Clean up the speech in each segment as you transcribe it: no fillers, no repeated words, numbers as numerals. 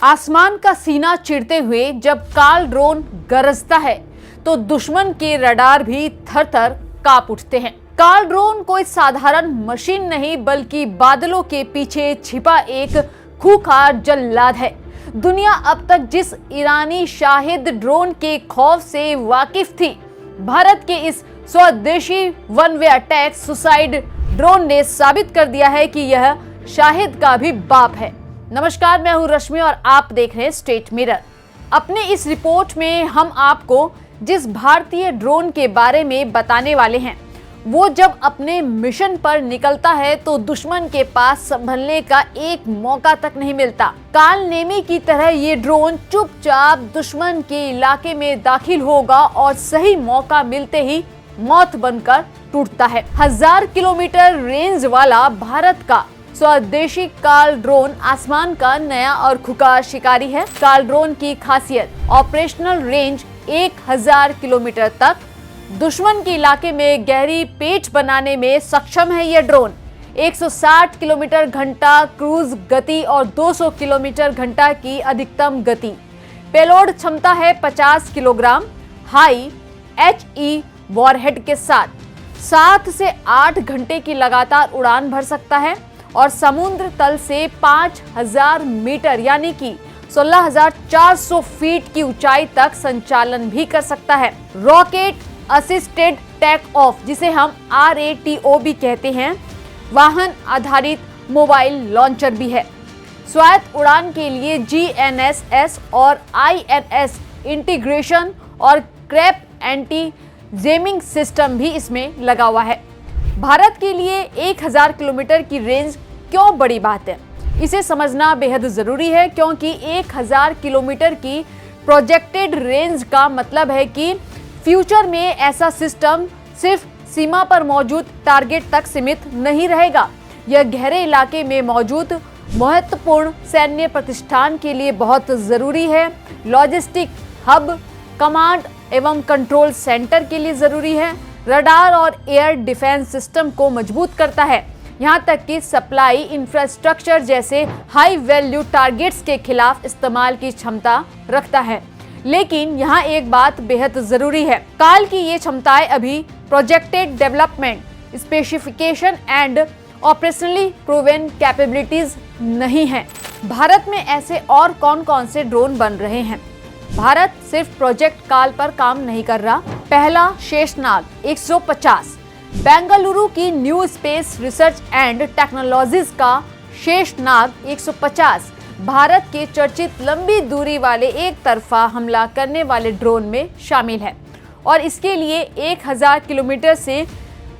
आसमान का सीना चिरते हुए जब काल ड्रोन गरजता है तो दुश्मन के रडार भी थर-थर कांप उठते हैं। काल ड्रोन कोई साधारण मशीन नहीं बल्कि बादलों के पीछे छिपा एक खूंखार जल्लाद है। दुनिया अब तक जिस ईरानी शाहिद ड्रोन के खौफ से वाकिफ थी, भारत के इस स्वदेशी one way attack suicide drone ने साबित कर दिया है कि यह शाहिद का भी बाप है। नमस्कार, मैं हूं रश्मि और आप देख रहे हैं स्टेट मिरर। अपने इस रिपोर्ट में हम आपको जिस भारतीय ड्रोन के बारे में बताने वाले हैं, वो जब अपने मिशन पर निकलता है तो दुश्मन के पास संभलने का एक मौका तक नहीं मिलता। काल नेमी की तरह ये ड्रोन चुपचाप दुश्मन के इलाके में दाखिल होगा और सही मौका मिलते ही मौत बनकर टूटता है। 1000 किलोमीटर रेंज वाला भारत का स्वदेशी काल ड्रोन आसमान का नया और खुकार शिकारी है। काल ड्रोन की खासियत ऑपरेशनल रेंज 1000 किलोमीटर तक दुश्मन के इलाके में गहरी पेच बनाने में सक्षम है। यह ड्रोन 160 किलोमीटर घंटा क्रूज गति और 200 किलोमीटर घंटा की अधिकतम गति, पेलोड क्षमता है 50 किलोग्राम, हाई HE वॉरहेड के साथ 7 से 8 घंटे की लगातार उड़ान भर सकता है और समुद्र तल से 5000 मीटर यानी कि 16,400 फीट की ऊंचाई तक संचालन भी कर सकता है। रॉकेट असिस्टेड टेक ऑफ, जिसे हम RATO भी कहते हैं, वाहन आधारित मोबाइल लॉन्चर भी है। स्वायत्त उड़ान के लिए GNSS और INS इंटीग्रेशन और क्रैप एंटी जेमिंग सिस्टम भी इसमें लगा हुआ है। भारत के लिए 1000 किलोमीटर की रेंज क्यों बड़ी बात है, इसे समझना बेहद जरूरी है, क्योंकि 1000 किलोमीटर की प्रोजेक्टेड रेंज का मतलब है कि फ्यूचर में ऐसा सिस्टम सिर्फ सीमा पर मौजूद टारगेट तक सीमित नहीं रहेगा। यह गहरे इलाके में मौजूद महत्वपूर्ण सैन्य प्रतिष्ठान के लिए बहुत जरूरी है। लॉजिस्टिक हब, कमांड एवं कंट्रोल सेंटर के लिए जरूरी है। रडार और एयर डिफेंस सिस्टम को मजबूत करता है। यहाँ तक कि सप्लाई इंफ्रास्ट्रक्चर जैसे हाई वैल्यू टारगेट्स के खिलाफ इस्तेमाल की क्षमता रखता है। लेकिन यहाँ एक बात बेहद जरूरी है, काल की ये क्षमताएं अभी projected development, specification and operationally proven capabilities नहीं है। भारत में ऐसे और कौन कौन से ड्रोन बन रहे हैं? भारत सिर्फ प्रोजेक्ट काल पर काम नहीं कर रहा। पहला शेषनाग 150, बेंगलुरु की new space research and technologies का शेषनाग 150 भारत के चर्चित लंबी दूरी वाले एक तरफा हमला करने वाले ड्रोन में शामिल है और इसके लिए 1000 किलोमीटर से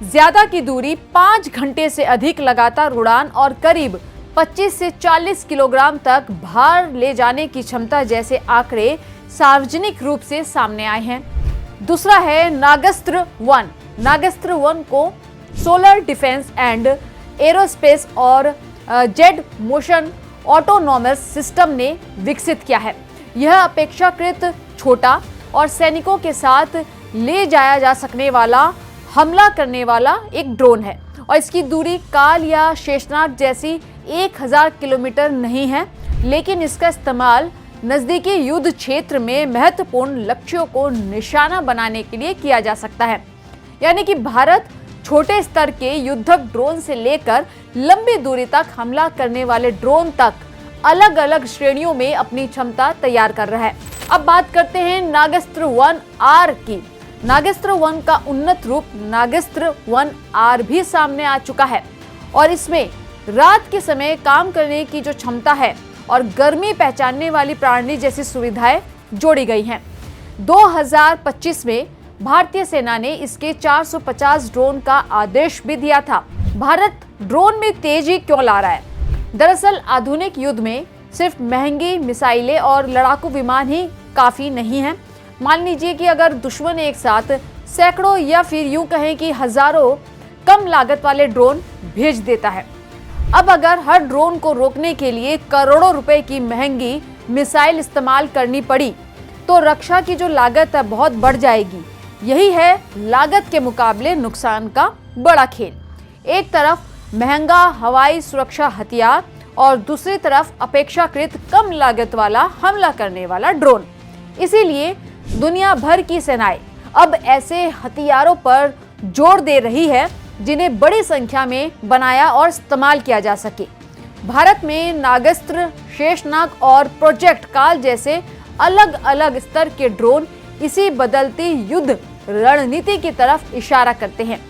ज्यादा की दूरी, 5 घंटे से अधिक लगातार उड़ान और करीब 25 से 40 किलोग्राम तक भार ले जाने की क्षमता जैसे आंकड़े सार्वजनिक रूप से सामने आए हैं। दूसरा है नागास्त्र 1। नागास्त्र 1 को सोलर डिफेंस एंड एरोस्पेस और जेट मोशन ऑटोनॉमस सिस्टम ने विकसित किया है। यह अपेक्षाकृत छोटा और सैनिकों के साथ ले जाया जा सकने वाला हमला करने वाला एक ड्रोन है और इसकी दूरी काल या शेषनाग जैसी 1000 किलोमीटर नहीं है, लेकिन इसका इस्तेमाल नजदीकी युद्ध क्षेत्र में महत्वपूर्ण लक्ष्यों को निशाना बनाने के लिए किया जा सकता है। यानी कि भारत छोटे स्तर के युद्धक ड्रोन से लेकर लंबी दूरी तक हमला करने वाले ड्रोन तक अलग अलग श्रेणियों में अपनी क्षमता तैयार कर रहा है। अब बात करते हैं नागास्त्र 1R की। नागास्त्र 1 का उन्नत रूप नागास्त्र 1R भी सामने आ चुका है और इसमें रात के समय काम करने की जो क्षमता है और गर्मी पहचानने वाली प्रणाली जैसी सुविधाएं जोड़ी गई हैं। 2025 में भारतीय सेना ने इसके 450 ड्रोन का आदेश भी दिया था। भारत ड्रोन में तेजी क्यों ला रहा है? दरअसल आधुनिक युद्ध में सिर्फ महंगी मिसाइलें और लड़ाकू विमान ही काफी नहीं हैं। मान लीजिए कि अगर दुश्मन एक साथ सैकड़ों या फिर यूं कहें कि हजारों कम लागत वाले ड्रोन भेज देता है। अब अगर हर ड्रोन को रोकने के लिए करोड़ों रुपए की महंगी मिसाइल इस्तेमाल करनी पड़ी तो रक्षा की जो लागत है बहुत बढ़ जाएगी। यही है लागत के मुकाबले नुकसान का बड़ा खेल। एक तरफ महंगा हवाई सुरक्षा हथियार और दूसरी तरफ अपेक्षाकृत कम लागत वाला हमला करने वाला ड्रोन। इसीलिए दुनिया भर की सेनाएं अब ऐसे हथियारों पर जोर दे रही है जिन्हें बड़ी संख्या में बनाया और इस्तेमाल किया जा सके। भारत में नागास्त्र, शेषनाग और प्रोजेक्ट काल जैसे अलग अलग स्तर के ड्रोन इसी बदलती युद्ध रणनीति की तरफ इशारा करते हैं।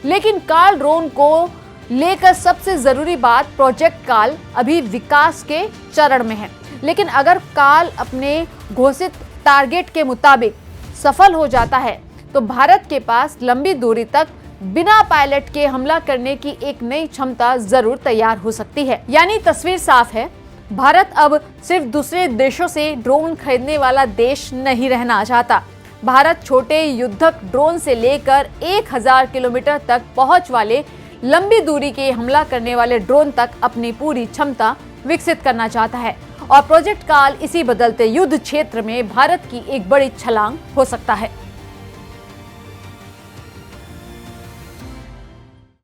लेकिन काल ड्रोन को लेकर सबसे जरूरी बात, प्रोजेक्ट काल अभी विकास के चरण में है। लेकिन अगर काल अपने घोषित टारगेट के मुताबिक सफल हो जाता है तो भारत के पास लंबी दूरी तक बिना पायलट के हमला करने की एक नई क्षमता जरूर तैयार हो सकती है। यानी तस्वीर साफ है, भारत अब सिर्फ दूसरे देशों से ड्रोन खरीदने वाला देश नहीं रहना चाहता। भारत छोटे युद्धक ड्रोन से लेकर 1000 किलोमीटर तक पहुंच वाले लंबी दूरी के हमला करने वाले ड्रोन तक अपनी पूरी क्षमता विकसित करना चाहता है। और प्रोजेक्ट काल इसी बदलते युद्ध क्षेत्र में भारत की एक बड़ी छलांग हो सकता है।